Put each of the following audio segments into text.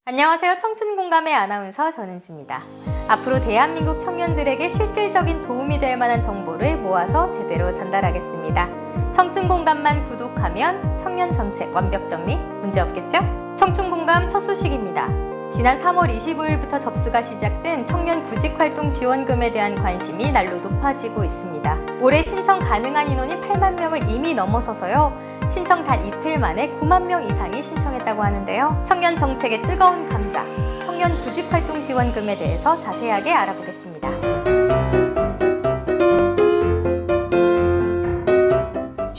안녕하세요. 청춘공감의 아나운서 전은주입니다. 앞으로 대한민국 청년들에게 실질적인 도움이 될 만한 정보를 모아서 제대로 전달하겠습니다. 청춘공감만 구독하면 청년 정책 완벽 정리 문제 없겠죠? 청춘공감 첫 소식입니다. 지난 3월 25일부터 접수가 시작된 청년 구직활동 지원금에 대한 관심이 날로 높아지고 있습니다. 올해 신청 가능한 인원이 8만 명을 이미 넘어서서요. 신청 단 이틀 만에 9만 명 이상이 신청했다고 하는데요. 청년 정책의 뜨거운 감자, 청년 구직활동 지원금에 대해서 자세하게 알아보겠습니다.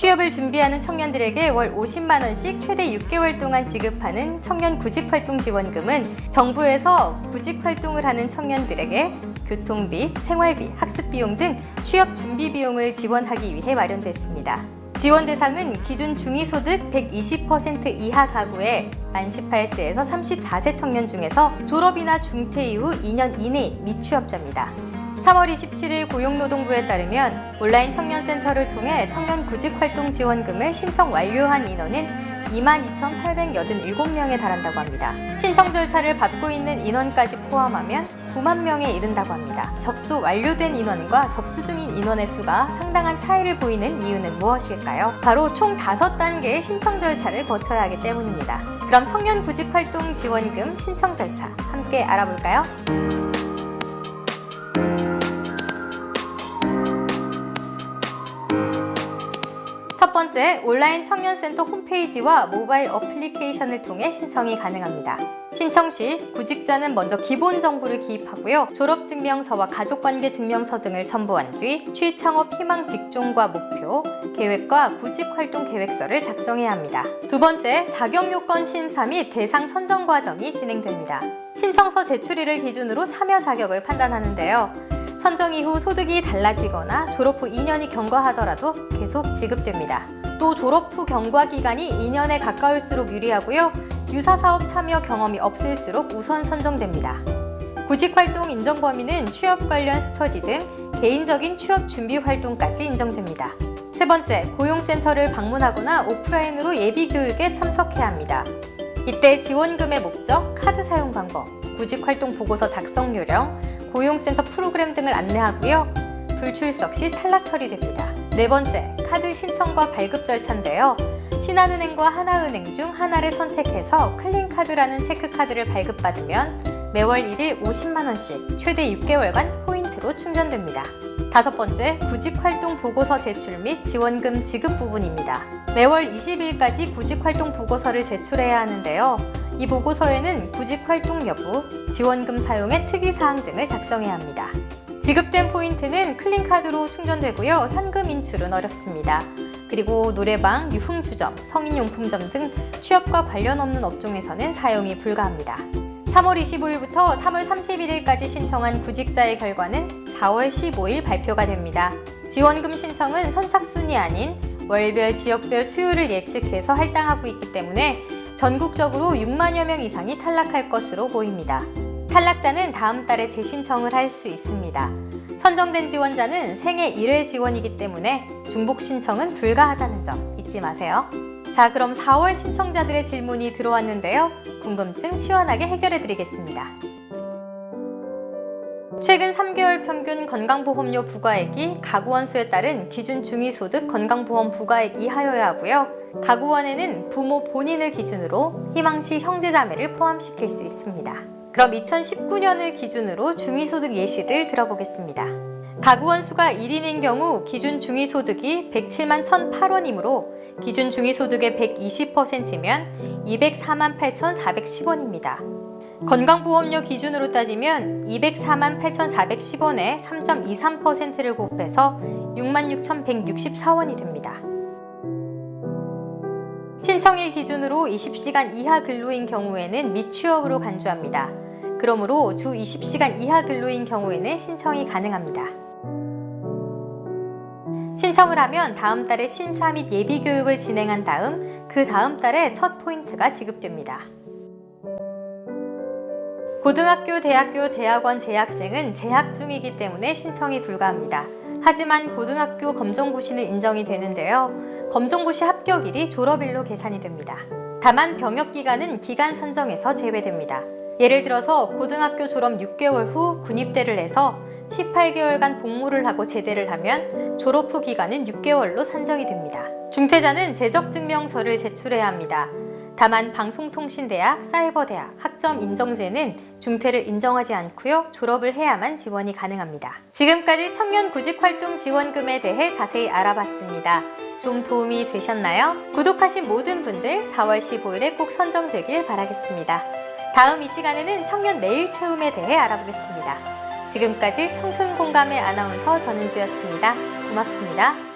취업을 준비하는 청년들에게 월 50만 원씩 최대 6개월 동안 지급하는 청년 구직활동 지원금은 정부에서 구직활동을 하는 청년들에게 교통비, 생활비, 학습비용 등 취업 준비 비용을 지원하기 위해 마련됐습니다. 지원 대상은 기준 중위소득 120% 이하 가구의 만 18세에서 34세 청년 중에서 졸업이나 중퇴 이후 2년 이내인 미취업자입니다. 3월 27일 고용노동부에 따르면 온라인 청년센터를 통해 청년 구직활동 지원금을 신청 완료한 인원은 22,887명에 달한다고 합니다. 신청 절차를 밟고 있는 인원까지 포함하면 9만 명에 이른다고 합니다. 접수 완료된 인원과 접수 중인 인원의 수가 상당한 차이를 보이는 이유는 무엇일까요? 바로 총 5단계의 신청 절차를 거쳐야 하기 때문입니다. 그럼 청년 구직활동 지원금 신청 절차 함께 알아볼까요? 첫 번째, 온라인 청년센터 홈페이지와 모바일 어플리케이션을 통해 신청이 가능합니다. 신청 시 구직자는 먼저 기본 정보를 기입하고요. 졸업증명서와 가족관계 증명서 등을 첨부한 뒤 취창업 희망 직종과 목표, 계획과 구직활동 계획서를 작성해야 합니다. 두 번째, 자격요건 심사 및 대상 선정 과정이 진행됩니다. 신청서 제출일을 기준으로 참여 자격을 판단하는데요. 선정 이후 소득이 달라지거나 졸업 후 2년이 경과하더라도 계속 지급됩니다. 또 졸업 후 경과 기간이 2년에 가까울수록 유리하고요. 유사사업 참여 경험이 없을수록 우선 선정됩니다. 구직활동 인정 범위는 취업 관련 스터디 등 개인적인 취업 준비 활동까지 인정됩니다. 세 번째, 고용센터를 방문하거나 오프라인으로 예비교육에 참석해야 합니다. 이때 지원금의 목적, 카드 사용 방법, 구직활동 보고서 작성 요령, 고용센터 프로그램 등을 안내하고요. 불출석 시 탈락 처리됩니다. 네 번째, 카드 신청과 발급 절차인데요. 신한은행과 하나은행 중 하나를 선택해서 클린카드라는 체크카드를 발급받으면 매월 1일 50만 원씩 최대 6개월간 포인트로 충전됩니다. 다섯 번째, 구직활동 보고서 제출 및 지원금 지급 부분입니다. 매월 20일까지 구직활동 보고서를 제출해야 하는데요. 이 보고서에는 구직활동 여부, 지원금 사용의 특이사항 등을 작성해야 합니다. 지급된 포인트는 클린카드로 충전되고요. 현금 인출은 어렵습니다. 그리고 노래방, 유흥주점, 성인용품점 등 취업과 관련 없는 업종에서는 사용이 불가합니다. 3월 25일부터 3월 31일까지 신청한 구직자의 결과는 4월 15일 발표가 됩니다. 지원금 신청은 선착순이 아닌 월별, 지역별 수요를 예측해서 할당하고 있기 때문에 전국적으로 6만여 명 이상이 탈락할 것으로 보입니다. 탈락자는 다음 달에 재신청을 할 수 있습니다. 선정된 지원자는 생애 1회 지원이기 때문에 중복 신청은 불가하다는 점 잊지 마세요. 자, 그럼 4월 신청자들의 질문이 들어왔는데요. 궁금증 시원하게 해결해 드리겠습니다. 최근 3개월 평균 건강보험료 부과액이 가구원 수에 따른 기준 중위소득 건강보험 부과액 이하여야 하고요. 가구원에는 부모 본인을 기준으로 희망시 형제자매를 포함시킬 수 있습니다. 그럼 2019년을 기준으로 중위소득 예시를 들어보겠습니다. 가구원 수가 1인인 경우 기준 중위소득이 107만 1,008원이므로 기준 중위소득의 120%면 204만 8,410원입니다. 건강보험료 기준으로 따지면 204만 8,410원에 3.23%를 곱해서 66,164원이 됩니다. 신청일 기준으로 20시간 이하 근로인 경우에는 미취업으로 간주합니다. 그러므로 주 20시간 이하 근로인 경우에는 신청이 가능합니다. 신청을 하면 다음 달에 심사 및 예비교육을 진행한 다음 그 다음 달에 첫 포인트가 지급됩니다. 고등학교, 대학교, 대학원 재학생은 재학 중이기 때문에 신청이 불가합니다. 하지만 고등학교 검정고시는 인정이 되는데요. 검정고시 합격일이 졸업일로 계산이 됩니다. 다만 병역기간은 기간 선정에서 제외됩니다. 예를 들어서 고등학교 졸업 6개월 후 군입대를 해서 18개월간 복무를 하고 제대를 하면 졸업 후 기간은 6개월로 산정이 됩니다. 중퇴자는 재적증명서를 제출해야 합니다. 다만 방송통신대학, 사이버대학, 학점 인정제는 중퇴를 인정하지 않고요. 졸업을 해야만 지원이 가능합니다. 지금까지 청년 구직활동 지원금에 대해 자세히 알아봤습니다. 좀 도움이 되셨나요? 구독하신 모든 분들 4월 15일에 꼭 선정되길 바라겠습니다. 다음 이 시간에는 청년 내일 채움에 대해 알아보겠습니다. 지금까지 청춘공감의 아나운서 전은주였습니다. 고맙습니다.